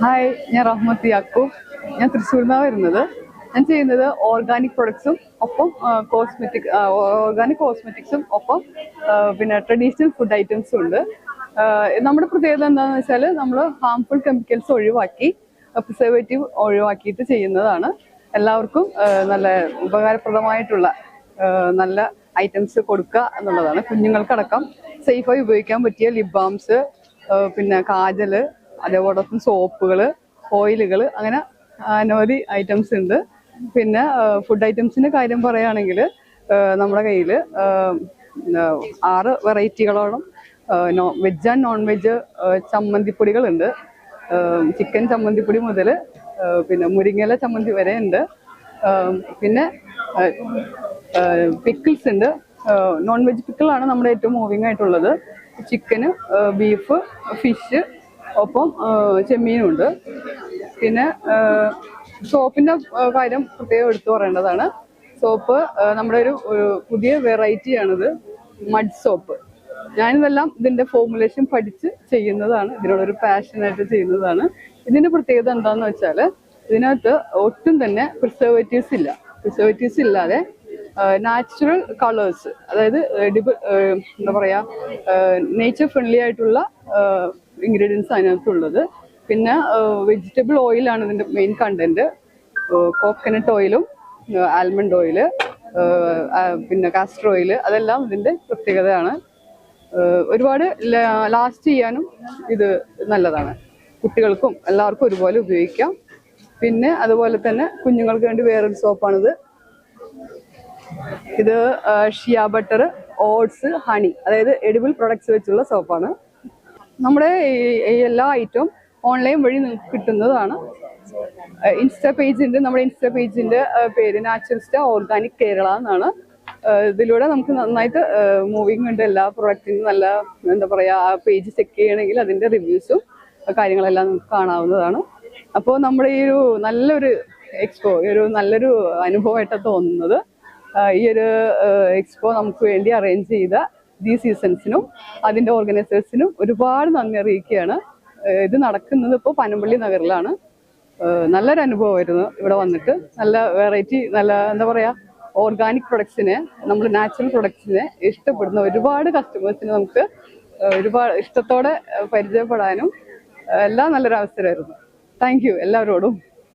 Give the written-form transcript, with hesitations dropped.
Hi, ഞാൻ റഹ്മത്ത് യാക്കൂബ്. ഞാൻ തൃശ്ശൂരിന്നാണ് വരുന്നത്. ഞാൻ ചെയ്യുന്നത് ഓർഗാനിക് പ്രൊഡക്ട്സും ഒപ്പം ഓർഗാനിക് കോസ്മെറ്റിക്സും ഒപ്പം പിന്നെ ട്രഡീഷണൽ ഫുഡ് ഐറ്റംസും ഉണ്ട്. നമ്മുടെ പ്രത്യേകത എന്താണെന്ന് വെച്ചാൽ നമ്മൾ ഹാംഫുൾ കെമിക്കൽസ് ഒഴിവാക്കി പ്രിസർവേറ്റീവ് ഒഴിവാക്കിയിട്ട് ചെയ്യുന്നതാണ്. എല്ലാവർക്കും നല്ല ഉപകാരപ്രദമായിട്ടുള്ള നല്ല ഐറ്റംസ് കൊടുക്കുക എന്നുള്ളതാണ്. കുഞ്ഞുങ്ങൾക്കടക്കം സേഫായി ഉപയോഗിക്കാൻ പറ്റിയ ലിപ് ബാംസ്, പിന്നെ കാജല്, അതേപോലൊപ്പം സോപ്പുകൾ, ഓയിലുകൾ, അങ്ങനെ അനവധി ഐറ്റംസ് ഉണ്ട്. പിന്നെ ഫുഡ് ഐറ്റംസിൻ്റെ കാര്യം പറയുകയാണെങ്കിൽ നമ്മുടെ കയ്യിൽ 6 വെറൈറ്റികളോളം വെജ് ആൻഡ് നോൺ വെജ് ചമ്മന്തിപ്പൊടികളുണ്ട്. ചിക്കൻ ചമ്മന്തിപ്പൊടി മുതൽ പിന്നെ മുരിങ്ങയില ചമ്മന്തി വരെ ഉണ്ട്. പിന്നെ പിക്കിൾസ് ഉണ്ട്. നോൺ വെജ് പിക്കിളാണ് നമ്മുടെ ഏറ്റവും മൂവിങ് ആയിട്ടുള്ളത്. ചിക്കന്, ബീഫ്, ഫിഷ്, ഒപ്പം ചെമ്മീനുണ്ട്. പിന്നെ സോപ്പിൻ്റെ കാര്യം പ്രത്യേകം എടുത്തു പറയേണ്ടതാണ്. സോപ്പ് നമ്മുടെ ഒരു പുതിയ വെറൈറ്റിയാണിത്, മഡ് സോപ്പ്. ഞാനിതെല്ലാം ഇതിൻ്റെ ഫോർമുലേഷൻ പഠിച്ച് ചെയ്യുന്നതാണ്. ഇതിനോടൊരു പാഷനായിട്ട് ചെയ്യുന്നതാണ്. ഇതിൻ്റെ പ്രത്യേകത എന്താണെന്ന് വെച്ചാൽ ഇതിനകത്ത് ഒട്ടും തന്നെ പ്രിസർവേറ്റീവ്സ് ഇല്ലാതെ നാച്ചുറൽ കളേഴ്സ്, അതായത് എന്താ പറയുക, നേച്ചർ ഫ്രണ്ട്ലി ആയിട്ടുള്ള ഇൻഗ്രീഡിയൻസ് അതിനകത്തുള്ളത്. പിന്നെ വെജിറ്റബിൾ ഓയിലാണ് ഇതിൻ്റെ മെയിൻ കണ്ടന്റ്. കോക്കനട്ട് ഓയിലും ആൽമണ്ട് ഓയില്, പിന്നെ കാസ്റ്റർ ഓയിൽ, അതെല്ലാം ഇതിൻ്റെ പ്രത്യേകതയാണ്. ഒരുപാട് ലാസ്റ്റ് ചെയ്യാനും ഇത് നല്ലതാണ്. കുട്ടികൾക്കും എല്ലാവർക്കും ഒരുപോലെ ഉപയോഗിക്കാം. പിന്നെ അതുപോലെ തന്നെ കുഞ്ഞുങ്ങൾക്ക് വേണ്ടി വേറൊരു സോപ്പാണിത്. ഇത് ഷിയ ബട്ടർ, ഓട്സ്, ഹണി, അതായത് എഡിബിൾ പ്രൊഡക്ട്സ് വെച്ചുള്ള സോപ്പാണ്. നമ്മുടെ ഈ എല്ലാ ഐറ്റവും ഓൺലൈൻ വഴി നിങ്ങൾക്ക് കിട്ടുന്നതാണ്. നമ്മുടെ ഇൻസ്റ്റാ പേജിൻ്റെ പേര് നാച്ചുറലിസ്റ്റ ഓർഗാനിക് കേരള എന്നാണ്. ഇതിലൂടെ നമുക്ക് നന്നായിട്ട് മൂവിങ് ഉണ്ട്. എല്ലാ പ്രൊഡക്റ്റിനും നല്ല എന്താ പറയുക, ആ പേജ് ചെക്ക് ചെയ്യണമെങ്കിൽ അതിൻ്റെ റിവ്യൂസും കാര്യങ്ങളെല്ലാം നമുക്ക് കാണാവുന്നതാണ്. അപ്പോൾ നമ്മുടെ ഈ ഒരു നല്ലൊരു എക്സ്പോ, നല്ലൊരു അനുഭവമായിട്ടാണ് തോന്നുന്നത്. ഈ ഒരു എക്സ്പോ നമുക്ക് വേണ്ടി അറേഞ്ച് ചെയ്ത സീസൺസിനും അതിൻ്റെ ഓർഗനൈസേഴ്സിനും ഒരുപാട് നന്ദി അറിയിക്കുകയാണ്. ഇത് നടക്കുന്നത് ഇപ്പോൾ പനമ്പള്ളി നഗറിലാണ്. നല്ലൊരു അനുഭവമായിരുന്നു ഇവിടെ വന്നിട്ട്. നല്ല വെറൈറ്റി, നല്ല എന്താ പറയുക, ഓർഗാനിക് പ്രൊഡക്ട്സിനെ, നമ്മൾ നാച്ചുറൽ പ്രൊഡക്ട്സിനെ ഇഷ്ടപ്പെടുന്ന ഒരുപാട് കസ്റ്റമേഴ്സിനെ നമുക്ക് ഒരുപാട് ഇഷ്ടത്തോടെ പരിചയപ്പെടാനും എല്ലാം നല്ലൊരു അവസരമായിരുന്നു. താങ്ക് യു എല്ലാവരോടും.